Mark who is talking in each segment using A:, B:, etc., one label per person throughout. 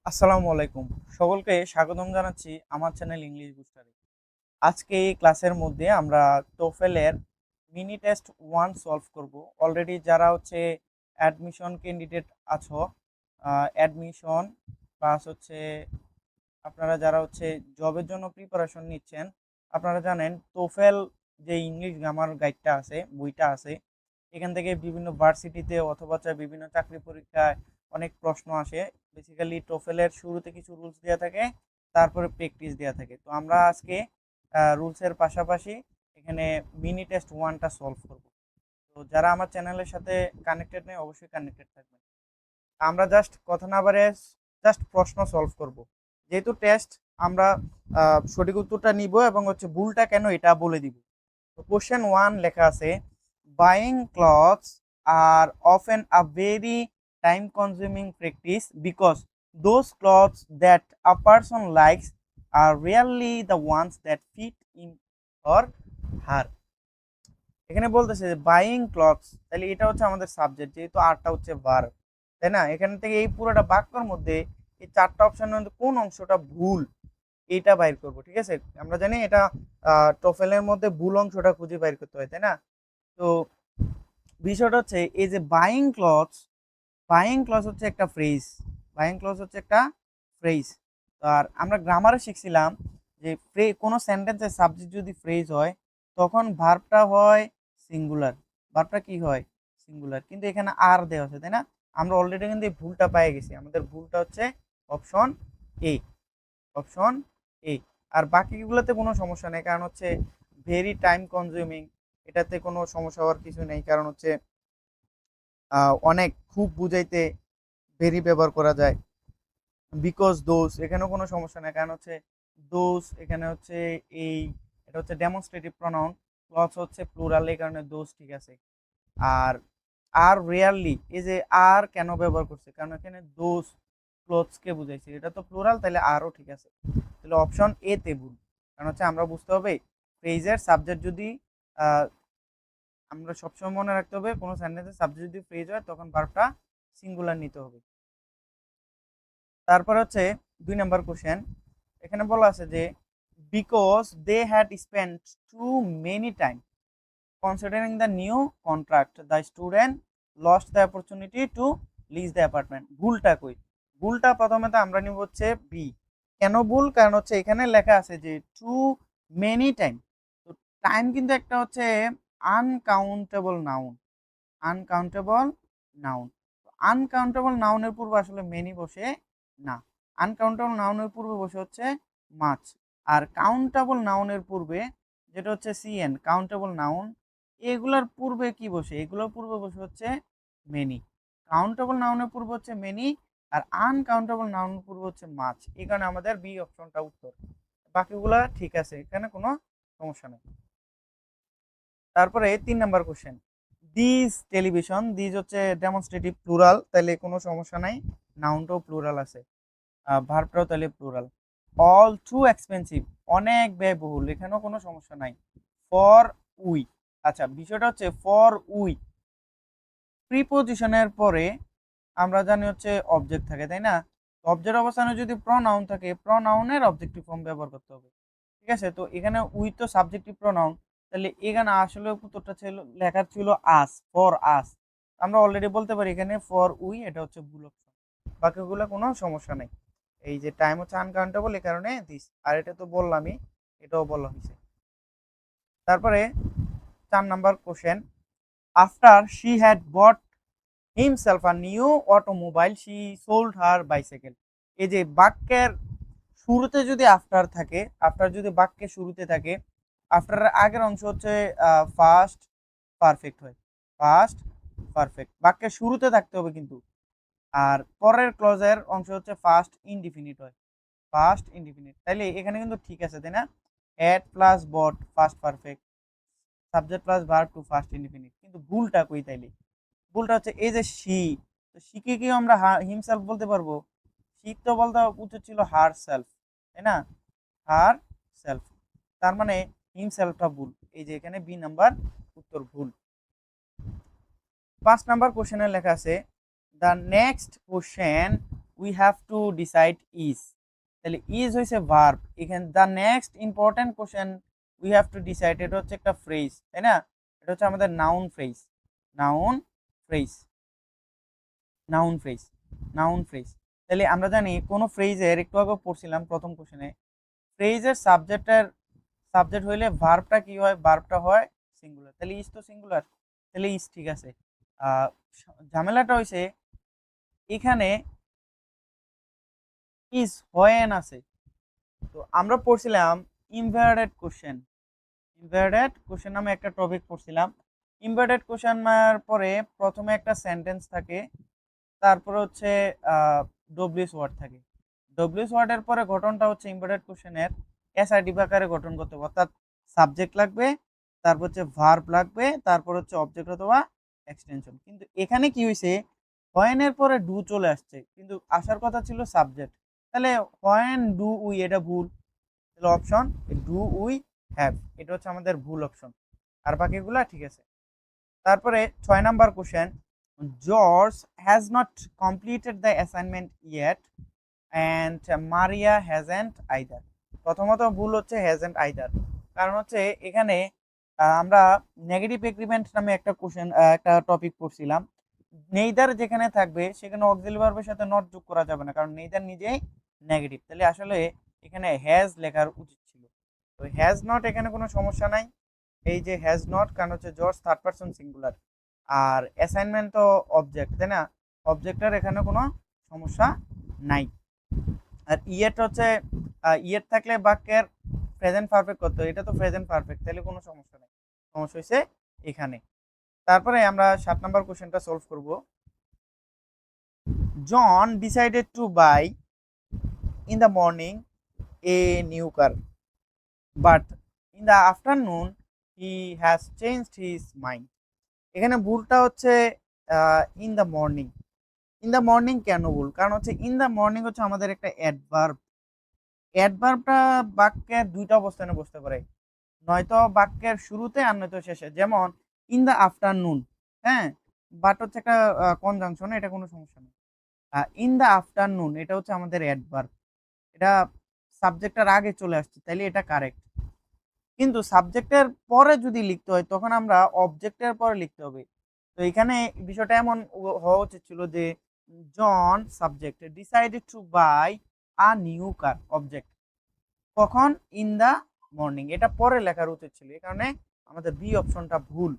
A: আসসালামু আলাইকুম। সকলকে স্বাগতম জানাচ্ছি আমার চ্যানেল ইংলিশ বুস্টারে। আজকে এই ক্লাসের মধ্যে আমরা টোফেলের মিনি টেস্ট 1 সলভ করব। অলরেডি যারা হচ্ছে অ্যাডমিশন ক্যান্ডিডেট আছো, অ্যাডমিশন প্লাস হচ্ছে আপনারা যারা হচ্ছে জবের জন্য প্রিপারেশন নিচ্ছেন, আপনারা জানেন টোফেল যে ইংলিশ গ্রামার গাইডটা আছে, বইটা আছে, এখান থেকে বিভিন্ন ভার্সিটিতে অথবা বিভিন্ন চাকরি পরীক্ষায় অনেক প্রশ্ন আসে। বেসিক্যালি টোফেলের শুরুতে কিছু রুলস দেওয়া থাকে, তারপরে প্র্যাকটিস দেওয়া থাকে। তো আমরা আজকে রুলসের পাশাপাশি এখানে মিনি টেস্ট 1টা সলভ করব। তো যারা আমার চ্যানেলের সাথে কানেক্টেড নেই, অবশ্যই কানেক্টেড থাকবেন। আমরা জাস্ট কথা না বাড়ে জাস্ট প্রশ্ন সলভ করব। যেহেতু টেস্ট, আমরা সঠিক উত্তরটা নিব এবং হচ্ছে ভুলটা কেন এটা বলে দিব। তো কোশ্চেন 1 লেখা আছে, buying clothes are often a very time consuming practice because those clothes that a person likes are really the ones that fit in or her. এখানে বলতেছে যে বাইং ক্লথস, তাহলে এটা হচ্ছে আমাদের সাবজেক্ট, যেহেতু আরটা হচ্ছে ভার্ব, তাই না? এখান থেকে এই পুরোটা বাক্যের মধ্যে এই চারটা অপশনের মধ্যে কোন অংশটা ভুল এটা বাইর করব। ঠিক আছে, আমরা জানি এটা টোফেলের মধ্যে ভুল অংশটা খুঁজে বাইর করতে হয়, তাই না? তো বিষয়টা হচ্ছে এই যে বাইং ক্লথস, বাইং ক্লথ হচ্ছে একটা ফ্রেজ, বাইং ক্লথ হচ্ছে একটা ফ্রেজ। আর আমরা গ্রামারে শিখছিলাম যে কোনো সেন্টেন্সের সাবজেক্ট যদি ফ্রেজ হয় তখন ভার্বটা হয় সিঙ্গুলার, ভার্বটা কি হয় সিঙ্গুলার, কিন্তু এখানে আর দেওয়া আছে, তাই না? আমরা অলরেডি কিন্তু এই ভুলটা পেয়ে গেছি, আমাদের ভুলটা হচ্ছে অপশন এ, অপশন এ। আর বাকিগুলোতে কোনো সমস্যা নেই, কারণ হচ্ছে ভেরি টাইম কনজিউমিং, এটাতে কোনো সমস্যা হওয়ার কিছু নেই, কারণ হচ্ছে অনেক খুব বুঝাইতে ভেরি ব্যবহার করা যায়। বিকজ দোজ, এখানেও কোনো সমস্যা নেই, কারণ হচ্ছে দোজ এখানে হচ্ছে এই, এটা হচ্ছে ডেমনস্ট্রেটিভ প্রনাউন, প্লাস হচ্ছে প্লুরাল, এই কারণে দোজ ঠিক আছে। আর আর রেয়ারলি, এই যে আর কেন ব্যবহার করছে, কারণ এখানে দোজ ক্লোথসকে বুঝাইছে, এটা তো প্লুরাল, তাহলে আরও ঠিক আছে। তাহলে অপশন এ তে ভুল, কারণ হচ্ছে আমরা বুঝতে হবে ফ্রেজের সাবজেক্ট যদি আমরা সবসময় মনে রাখতে হবে কোনো সেন্টেন্সের সাবজেক্ট যদি ফ্রেজ হয় তখন ভার্বটা সিঙ্গুলার নিতে হবে। তারপর হচ্ছে 2 নম্বর কোশ্চেন, এখানে বলা আছে যে because they had spend too many time considering the new contract the student lost the opportunity to lease the apartment. ভুলটা কই? ভুলটা প্রথমে তো আমরা নিব হচ্ছে বি। কেন ভুল? কারণ হচ্ছে এখানে লেখা আছে যে টু মেনি টাইম। তো টাইম কিন্তু একটা হচ্ছে uncountable noun, uncountable noun. Uncountable নাউনের পূর্বে আসলে মেনি বসে না, আনকাউন্টেবল নাউনের পূর্বে বসে হচ্ছে মাছ। আর কাউন্টেবল নাউনের পূর্বে যেটা হচ্ছে সিএন, কাউন্টেবল নাউন, এগুলার পূর্বে কি বসে? এগুলোর পূর্বে বসে হচ্ছে মেনি। কাউন্টেবল নাউনের পূর্বে হচ্ছে মেনি, আর আনকাউন্টেবল নাউনের পূর্বে হচ্ছে মাছ, এই কারণে আমাদের বি অপশনটা উত্তর। বাকিগুলা ঠিক আছে, এখানে কোনো সমস্যা নেই। তারপরে 3 নম্বর কোশ্চেন, দিস টেলিভিশন, দিস হচ্ছে ডেমনস্ট্রেটিভ প্লুরাল, তাহলে কোনো সমস্যা নাই, নাউনটাও প্লুরাল আছে, ভার্বটাও তাহলে প্লুরাল। অল টু এক্সপেন্সিভ, অনেক ব্যয়বহুল, এখানেও কোনো সমস্যা নাই। ফর উই, আচ্ছা বিষয়টা হচ্ছে ফর উই প্রিপোজিশনের পরে আমরা জানি হচ্ছে অবজেক্ট থাকে, তাই না? অবজেক্ট অবস্থানে যদি প্রনাউন থাকে, প্রনাউনের অবজেক্টিভ ফর্ম ব্যবহার করতে হবে। ঠিক আছে, তো এখানে উই তো সাবজেক্টিভ প্রনাউন, তাহলে এখানে আসলে উত্তরটা ছিল, লেখা ছিল আস, ফর আস। আমরা অলরেডি বলতে পারি এখানে ফর উই, এটা হচ্ছে ভুল অপশন। বাকিগুলো কোনো সমস্যা নেই। এই যে টাইম হচ্ছে আনকাউন্টেবল, এই কারণে দিস, আর এটা তো বললামই, এটাও বলা হয়েছে। তারপরে 4 নম্বর question, after she had bought himself a new automobile she sold her bicycle. এই যে বাক্যের শুরুতে যদি আফটার থাকে, আফটার যদি বাক্যের শুরুতে থাকে, আফটারের আগের অংশ হচ্ছে ফার্স্ট পারফেক্ট হয়, ফার্স্ট পারফেক্ট বাক্যের শুরুতে থাকতে হবে কিন্তু। আর পরের ক্লজের অংশ হচ্ছে ফার্স্ট ইনডিফিনিট হয়, ফার্স্ট ইনডিফিনিট, তাইলে এখানে কিন্তু ঠিক আছে, তাই না? Had plus bought first perfect, subject plus verb two first indefinite, কিন্তু ভুলটা কই তাইলে? ভুলটা হচ্ছে এই যে শি, তো শিকে কি আমরা হিমসেলফ বলতে পারবো? শি তো বলতে উচিত ছিল হার সেলফ, তাই না? হার সেলফ, তার মানে হিমসেলফটা ভুল, এই যে এখানে বি নাম্বার উত্তর ভুল। 5 নম্বর কোশ্চেনে লেখা আছে, the next question we have to decide is, তাহলে ইজ হয়েছে ভার্ব। এখানে the next important question we have to decide, এটা হচ্ছে একটা ফ্রেজ, তাই না? এটা হচ্ছে আমাদের noun phrase, noun phrase, noun phrase, noun phrase. তাহলে আমরা জানি কোনো ফ্রেজের, একটু আগে পড়ছিলাম প্রথম কোশ্চেনে, ফ্রেজের সাবজেক্ট হইলে ভার্বটা কি হয়? ভার্বটা হয় সিঙ্গুলার। তাহলে ইজ তো সিঙ্গুলার, তাহলে ইজ ঠিক আছে। ঝামেলাটা হয়েছে এখানে ইজ হোয়েন আছে। তো আমরা পড়ছিলাম ইনভার্টেড কোশ্চেন, ইনভার্টেড কোশ্চেন নামে একটা টপিক পড়ছিলাম। ইনভার্টেড কোশ্চেন পরে প্রথমে একটা সেন্টেন্স থাকে, তারপরে হচ্ছে ডব্লিউএস ওয়ার্ড থাকে। ডব্লিউএস ওয়ার্ডের পরে গঠনটা হচ্ছে ইনভার্টেড কোশ্চেনের এসআইডি আকারে গঠন করতে হবে, অর্থাৎ সাবজেক্ট লাগবে, তারপর হচ্ছে ভার্ব লাগবে, তারপর হচ্ছে অবজেক্ট অথবা এক্সটেনশন। কিন্তু এখানে কি হয়েছে, হোয়েনের পরে ডু চলে আসছে, কিন্তু আসার কথা ছিল সাবজেক্ট। তাহলে হোয়েন ডু উই, এটা ভুল। তাহলে অপশন ডু উই হ্যাভ, এটা হচ্ছে আমাদের ভুল অপশন, আর বাকিগুলা ঠিক আছে। তারপরে 6 number question, George has not completed the assignment yet and Maria hasn't either. প্রথমত ভুল হচ্ছে হ্যাজেন্ট আইদার, কারণ হচ্ছে এখানে আমরা নেগেটিভ এগ্রিমেন্ট নামে একটা কোশ্চেন, একটা টপিক পড়ছিলাম। নেইদার যেখানে থাকবে সেখানে অক্সিলারি ভার্বের সাথে নট যোগ করা যাবে না, কারণ নেইদার নিজেই নেগেটিভ। তাহলে আসলে এখানে হ্যাজ লেখার উচিত ছিল। তো হ্যাজ নট এখানে কোনো সমস্যা নাই, এই যে হ্যাজ নট, কারণ হচ্ছে জর্জ থার্ড পারসন সিঙ্গুলার, আর অ্যাসাইনমেন্ট তো অবজেক্ট, তাই না? অবজেক্টের এখানে কোনো সমস্যা নাই। আর ইয়েট হচ্ছে ইয়েট থাকলে বাক্যের প্রেজেন্ট পারফেক্ট করতে হয়, এটা তো প্রেজেন্ট পারফেক্ট, তাহলে কোনো সমস্যা নেই। সমস্যা হয়েছে এখানে। তারপরে আমরা 7 নাম্বার কোশ্চেনটা সলভ করব। John decided to buy in the morning a new car, but in the afternoon he has changed his mind. এখানে ভুলটা হচ্ছে in the morning. In the morning কেন ভুল? কারণ হচ্ছে ইন দ্য মর্নিং হচ্ছে আমাদের একটা অ্যাডভার্ব। অ্যাডভার্বটা বাক্যের দুইটা অবস্থানে বসতে পারে, নয়তো বাক্যের শুরুতে আর নয়তো শেষে। যেমন ইন দ্য আফটারনুন, হ্যাঁ, বাট হচ্ছে একটা কনজাংশন, এটা কোনো সমস্যা নেই। ইন দ্য আফটারনুন এটা হচ্ছে আমাদের অ্যাডভার্ব, এটা সাবজেক্টের আগে চলে আসছে, তাইলে এটা কারেক্ট। কিন্তু সাবজেক্টের পরে যদি লিখতে হয় তখন আমরা অবজেক্টের পরে লিখতে হবে। তো এখানে বিষয়টা এমন হওয়া উচিত ছিল যে John subject decided to buy a new car, object কখন? ইন দ্য মর্নিং, এটা পরে লেখার উচিত ছিল, এই কারণে আমাদের বি অপশনটা ভুল।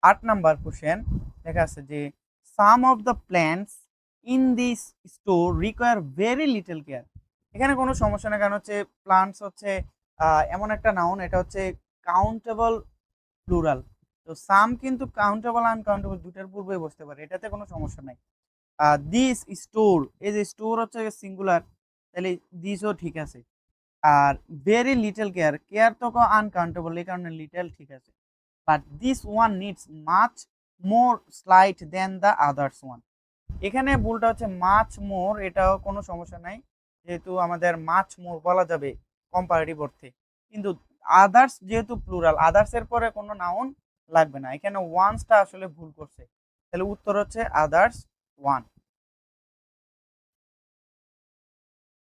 A: 8 নাম্বার কোশ্চেন লেখা আছে যে some of the plants in this store require very little care. এখানে কোনো সমস্যা নেই, কারণ হচ্ছে প্লান্টস হচ্ছে এমন একটা নাউন, এটা হচ্ছে কাউন্টেবল প্লুরাল। তো সাম কিন্তু কাউন্টেবল আনকাউন্টেবল দুটার পূর্বে বসতে পারে, এটাতে কোনো সমস্যা নাই। দিস স্টোর, এই যে স্টোর হচ্ছে সিঙ্গুলার, তাহলে দিসও ঠিক আছে। আর ভেরি লিটল কেয়ার, কেয়ার তো আনকাউন্টেবল, এই কারণে লিটল ঠিক আছে। But this one needs much more slight than the others one. এখানে ভুলটা হচ্ছে মাচ মোর, এটাও কোনো সমস্যা নাই, যেহেতু আমাদের মাচ মোর বলা যাবে কম্পারেটিভ অর্থে। কিন্তু আদার্স যেহেতু প্লুরাল, আদার্স এর পরে কোনো নাউন লাগবে না, এখানে ওয়ান্সটা আসলে ভুল করছে, তাহলে উত্তর হচ্ছে আদার্স ওয়ান।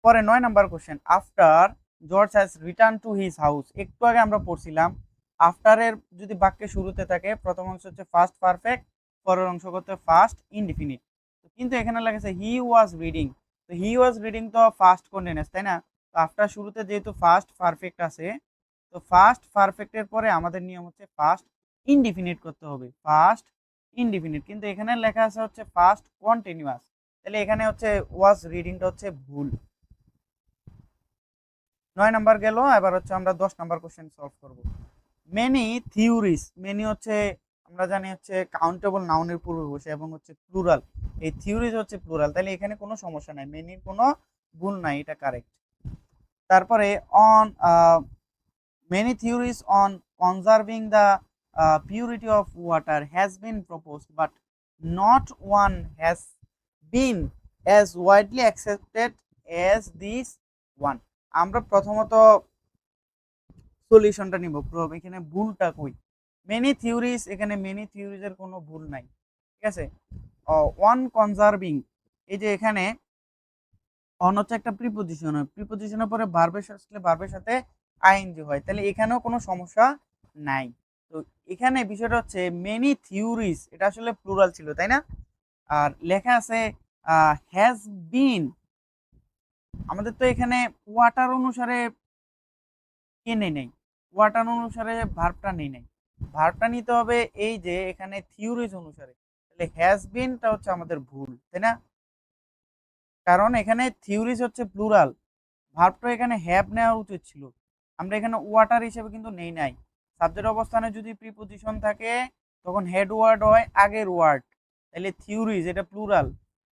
A: পরে 9 number question, after George has return to his house. একটু আগে আমরা পড়ছিলাম আফটারের যদি বাক্যে শুরুতে থাকে প্রথম অংশ হচ্ছে ফার্স্ট পারফেক্ট, পরের অংশ করতে ফার্স্ট ইনডিফিনিট। কিন্তু এখানে লেগেছে হি ওয়াজ রিডিং, তো হি ওয়াজ রিডিং তো ফার্স্ট কন্টিনিউয়াস, তাই না? তো আফটার শুরুতে যেহেতু ফার্স্ট পারফেক্ট আছে, তো ফার্স্ট পারফেক্টের পরে আমাদের নিয়ম হচ্ছে ফার্স্ট ইনডিফিনিট করতে হবে, ফার্স্ট ইনডিফিনিট। কিন্তু এখানে লেখা আছে হচ্ছে ফার্স্ট কন্টিনিউয়াস, তাহলে এখানে হচ্ছে ওয়াজ রিডিংটা হচ্ছে ভুল। 9 নাম্বার গেল, এবার হচ্ছে আমরা 10 নাম্বার কোশ্চেন সলভ করব। মেনি থিওরিজ, মেনি হচ্ছে আমরা জানি হচ্ছে কাউন্টেবল নাউনের পূর্বে বসে এবং হচ্ছে প্লুরাল, এই থিওরিজ হচ্ছে প্লুরাল, তাহলে এখানে কোনো সমস্যা নাই, মেনির কোনো ভুল নাই, এটা কারেক্ট। তারপরে on many theories on conserving the purity of water has been proposed but not one has been as widely accepted as this one. আমরা প্রথমত সলিউশনটা নিব, এখানে ভুলটা কই? মেনি থিওরিজ, এখানে মেনি থিওরিজের কোনো ভুল নাই, ঠিক আছে। ওয়ান কনজার্ভিং, এই যে এখানে অন হচ্ছে একটা প্রিপোজিশন হয়, প্রিপোজিশনের পরে ভার্বের আসলে ভার্বের সাথে আইএনজি হয়, তাহলে এখানেও কোনো সমস্যা নাই। তো এখানে বিষয়টা হচ্ছে মেনি থিওরিজ, এটা আসলে প্লুরাল ছিল তাই না? আর লেখা আছে হ্যাজ বিন, আমাদের তো এখানে ওয়াটার অনুসারে কে নেই নাই, ওয়াটার অনুসারে ভার্বটা নেই নাই, ভার্বটা নিতে হবে এই যে এখানে থিওরিজ অনুসারে, তাহলে হ্যাজ বিনটা হচ্ছে আমাদের ভুল তাই না? কারণ এখানে থিওরিজ হচ্ছে প্লুরাল, ভার্বটা এখানে হ্যাভ নেওয়া উচিত ছিল, আমরা এখানে ওয়াটার হিসেবে কিন্তু নেই নাই। সাবজেক্ট অবস্থানে যদি প্রিপোজিশন থাকে তখন হেড ওয়ার্ড হয় আগের ওয়ার্ড, তাহলে থিওরিজ এটা প্লুরাল,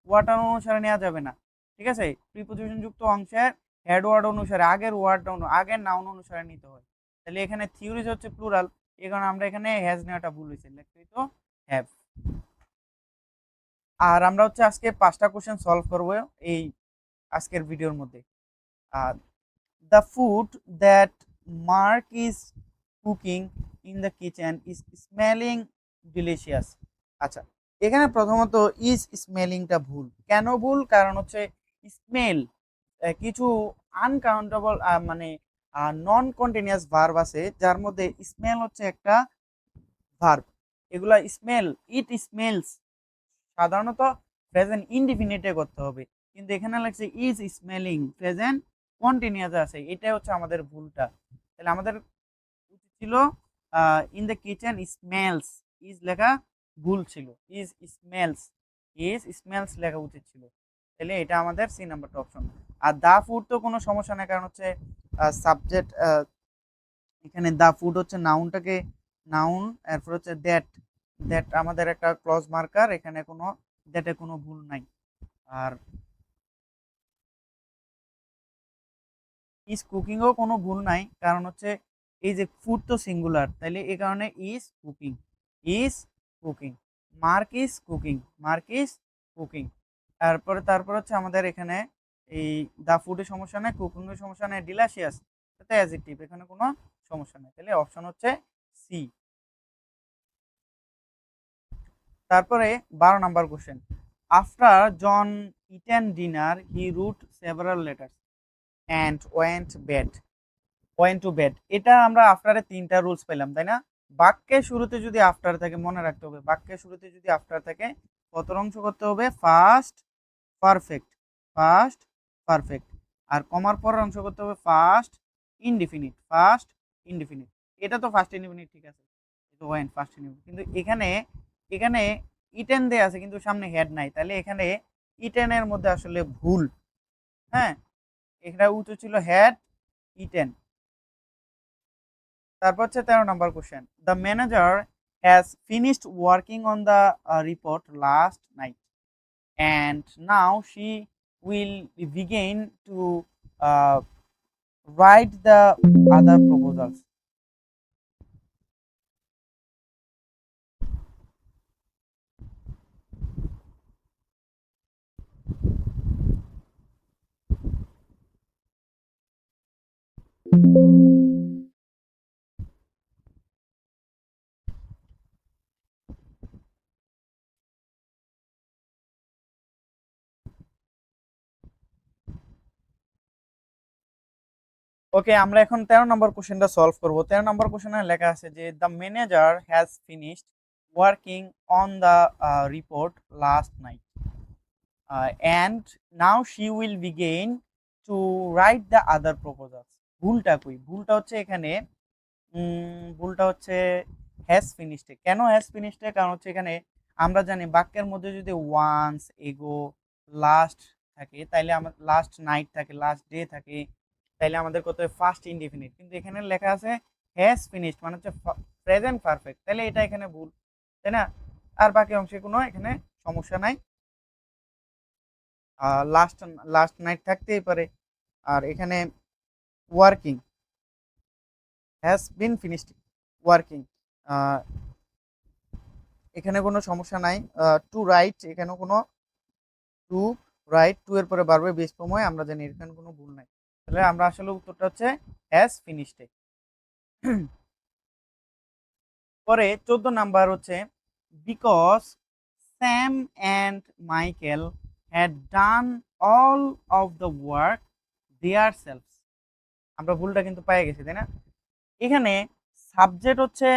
A: ওয়াটার অনুসারে নেওয়া যাবে না, ঠিক আছে? প্রিপোজিশন যুক্ত অংশের হেড ওয়ার্ড অনুসারে আগের ওয়ার্ড আগের নাউন অনুসারে নিতে হয়, তাহলে এখানে থিওরিজ হচ্ছে প্লুরাল, এই কারণে আমরা এখানে হ্যাজ নেওয়াটা ভুল হয়েছে, লিখতে তো হ্যাভ। আর আমরা হচ্ছে আজকে 5টা কোশ্চেন সলভ করব এই আজকের ভিডিওর মধ্যে। আর the food that Mark is cooking in the kitchen is smelling delicious। আচ্ছা, এখানে প্রথমত ইজ স্মেলিংটা ভুল, কেন ভুল? কারণ হচ্ছে স্মেল কিছু আনকাউন্টেবল মানে নন কন্টিনিউয়াস ভার্ব আছে, যার মধ্যে স্মেল হচ্ছে একটা ভার্ব, এগুলা স্মেল, ইট স্মেলস সাধারণত প্রেজেন্ট ইনডিফিনিটে করতে হবে, কিন্তু এখানে লাগছে ইজ স্মেলিং, প্রেজেন্ট কন্টিনিউয়াস আছে, এটাই হচ্ছে আমাদের ভুলটা। তাহলে আমাদের উচিত ছিল in the kitchen smells, is লেখা ভুল ছিল, ইজ স্মেলস, ইজ স্মেলস লেখা উচিত ছিল, তাহলে এটা আমাদের সি নাম্বারটা অপশন। আর দা ফুড তো কোনো সমস্যা নেই, কারণ হচ্ছে সাবজেক্ট, এখানে দা ফুড হচ্ছে নাউনটাকে, নাউন, এরপর হচ্ছে দ্যাট, দ্যাট আমাদের একটা ক্লজ মার্কার, এখানে কোনো দ্যাটে কোনো ভুল নাই। আর ইজ কুকিংও কোনো ভুল নাই, কারণ হচ্ছে এই যে ফুড তো সিঙ্গুলার, তাইলে এই কারণে is cooking, is cooking, mark is cooking, mark is cooking. তারপর হচ্ছে আমাদের এখানে এই দা ফুডের সমস্যা নেই, কুকিং এর সমস্যা নেই, ডিলাসিয়াস এটা অ্যাডজেক্টিভ, এখানে কোনো সমস্যা নেই, তাহলে অপশন হচ্ছে সি। তারপরে 12 নম্বর question, after John eaten dinner he wrote several letters and went to bed, এটা আমরা আফটারে 3টা রুলস পেলাম তাই না? বাক্যের শুরুতে যদি আফটার থাকে, মনে রাখতে হবে বাক্যের শুরুতে যদি আফটার থাকে কত অংশ করতে হবে? ফার্স্ট পারফেক্ট, ফার্স্ট পারফেক্ট, আর কমার পর অংশ করতে হবে ফার্স্ট ইনডিফিনিট, ফার্স্ট ইনডিফিনিট, এটা তো ফার্স্ট ইনডিফিনিট ঠিক আছে, তো ওয়েন ফার্স্ট ইনডিফিনিট, কিন্তু এখানে এখানে ইটেন দেয়া আছে কিন্তু সামনে হেড নাই, তাহলে এখানে ইটেনের মধ্যে আসলে ভুল, হ্যাঁ, এখানে উচিত ছিল হেড ইটেন। তারপর হচ্ছে 13 number question, the manager has finished working on the report last night and now she will begin to write the other proposals। ওকে, আমরা এখন 13 নম্বর কোশ্চেনটা সলভ করব। 13 নম্বর কোশ্চেনে লেখা আছে যে the manager has finished working on the report last night and now she will begin to write the other proposals. ভুলটা কই? ভুলটা হচ্ছে এখানে ভুলটা হচ্ছে হ্যাজ ফিনিশডে। কেন হ্যাজ ফিনিশডে? কারণ হচ্ছে এখানে আমরা জানি বাক্যের মধ্যে যদি ওয়ান্স, এগো, লাস্ট থাকে, তাইলে আমার লাস্ট নাইট থাকে, লাস্ট ডে থাকে, তাইলে আমাদের কত ফার্স্ট ইনডিফিনিট, কিন্তু এখানে লেখা আছে হ্যাজ ফিনিশড মানে হচ্ছে প্রেজেন্ট পারফেক্ট, তাহলে এটা এখানে ভুল তাই না? আর বাকি অংশে কোনো এখানে সমস্যা নাই, লাস্ট লাস্ট নাইট থাকতেই পারে। আর এখানে working, has been finished working, এখানে কোনো সমস্যা নাই। টু রাইট, এখানেও কোনো টু রাইট, টু এর পরে বাড়বে বেস সময়, আমরা জানি এখানে কোনো ভুল নাই, তাহলে আমরা আসলে উত্তরটা হচ্ছে হ্যাজ ফিনিশড। পরে 14 নাম্বার হচ্ছে because Sam and Michael had done all of the work themselves। আমরা ভুলটা কিন্তু পেয়ে গেছি, তাই না? এখানে সাবজেক্ট হচ্ছে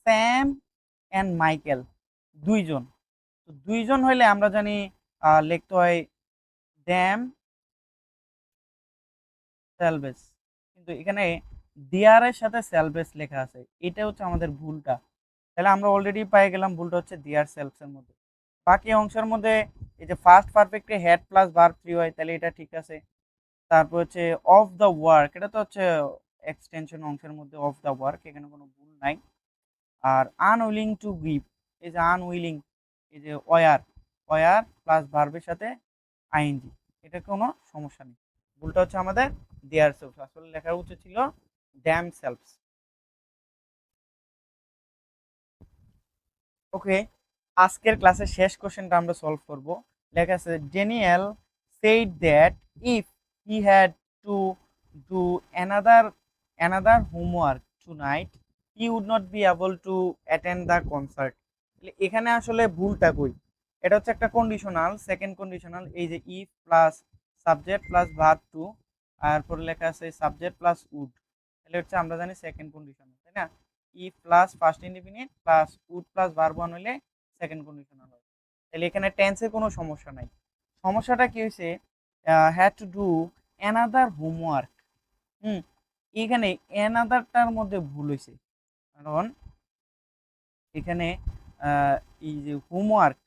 A: স্যাম অ্যান্ড মাইকেল, দুইজন। তো দুইজন হইলে আমরা জানি লিখতে হয় দ্যাম সেলভেস, কিন্তু এখানে দেয়ারের সাথে সেলভেস লেখা আছে, এটা হচ্ছে আমাদের ভুলটা। তাহলে আমরা অলরেডি পেয়ে গেলাম ভুলটা হচ্ছে দেয়ার সেলফসের মধ্যে। বাকি অংশের মধ্যে এই যে ফার্স্ট পারফেক্টে হেড প্লাস ভার্ব 3 হয়, তাহলে এটা ঠিক আছে। তারপর হচ্ছে অফ দ্য ওয়ার্ক, এটা তো হচ্ছে এক্সটেনশন অংশের মধ্যে অফ দ্য ওয়ার্ক, এখানে কোনো ভুল নাই। আর আনউইলিং টু গিভ, এই যে আনউইলিং, এই যে ওয়ার, ওয়ার প্লাস ভার্বের সাথে আইএনজি, এটা কোনো সমস্যা নেই। ভুলটা হচ্ছে আমাদের দেয়ার সেলফ, আসলে লেখা উচিত ছিল ড্যাম সেলফস। ওকে, আজকের ক্লাসের শেষ কোশ্চেনটা আমরা সলভ করব। লেখা আছে Daniel said that if he had to do another homework tonight he would not be able to attend the concert। এখানে আসলে ভুলটা কই? এটা হচ্ছে একটা কন্ডিশনাল, সেকেন্ড কন্ডিশনাল, এই যে if plus subject plus verb two, তারপর লেখা আছে সাবজেক্ট প্লাস উড, তাহলে হচ্ছে আমরা জানি সেকেন্ড কন্ডিশনাল, তাই না? If plus first indefinite plus would plus verb one হইলে সেকেন্ড কন্ডিশনাল হয়। তাহলে এখানে টেন্সের কোনো সমস্যা নাই। সমস্যাটা কি হয়েছে? Had to do another homework. এখানে অ্যানাদারটার মধ্যে ভুল হয়েছে, কারণ এখানে এই যে হোমওয়ার্ক,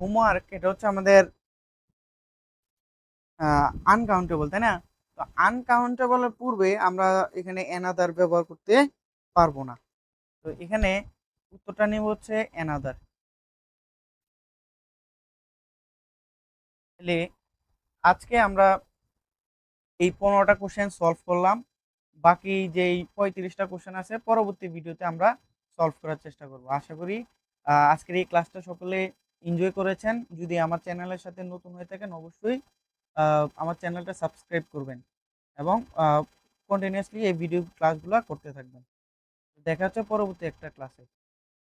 A: হোমওয়ার্ক এটা হচ্ছে আমাদের আনকাউন্টেবল, তাই না? তো আনকাউন্টেবলের পূর্বে আমরা এখানে অ্যানাদার ব্যবহার করতে পারবো না। তো এখানে উত্তরটা নিব হচ্ছে অ্যানাদার। তাহলে আজকে আমরা এই 15টা কোশ্চেন সলভ করলাম। বাকি যেই 35টা কোশ্চেন আছে পরবর্তী ভিডিওতে আমরা সলভ করার চেষ্টা করব। আশা করি আজকের এই ক্লাসটা সকলে এনজয় করেছেন। যদি আমার চ্যানেলের সাথে নতুন হয়ে থাকেন অবশ্যই আমার চ্যানেলটা সাবস্ক্রাইব করবেন এবং কন্টিনিউয়াসলি এই ভিডিও ক্লাসগুলো করতে থাকবেন। দেখা হচ্ছে পরবর্তী একটা ক্লাসে।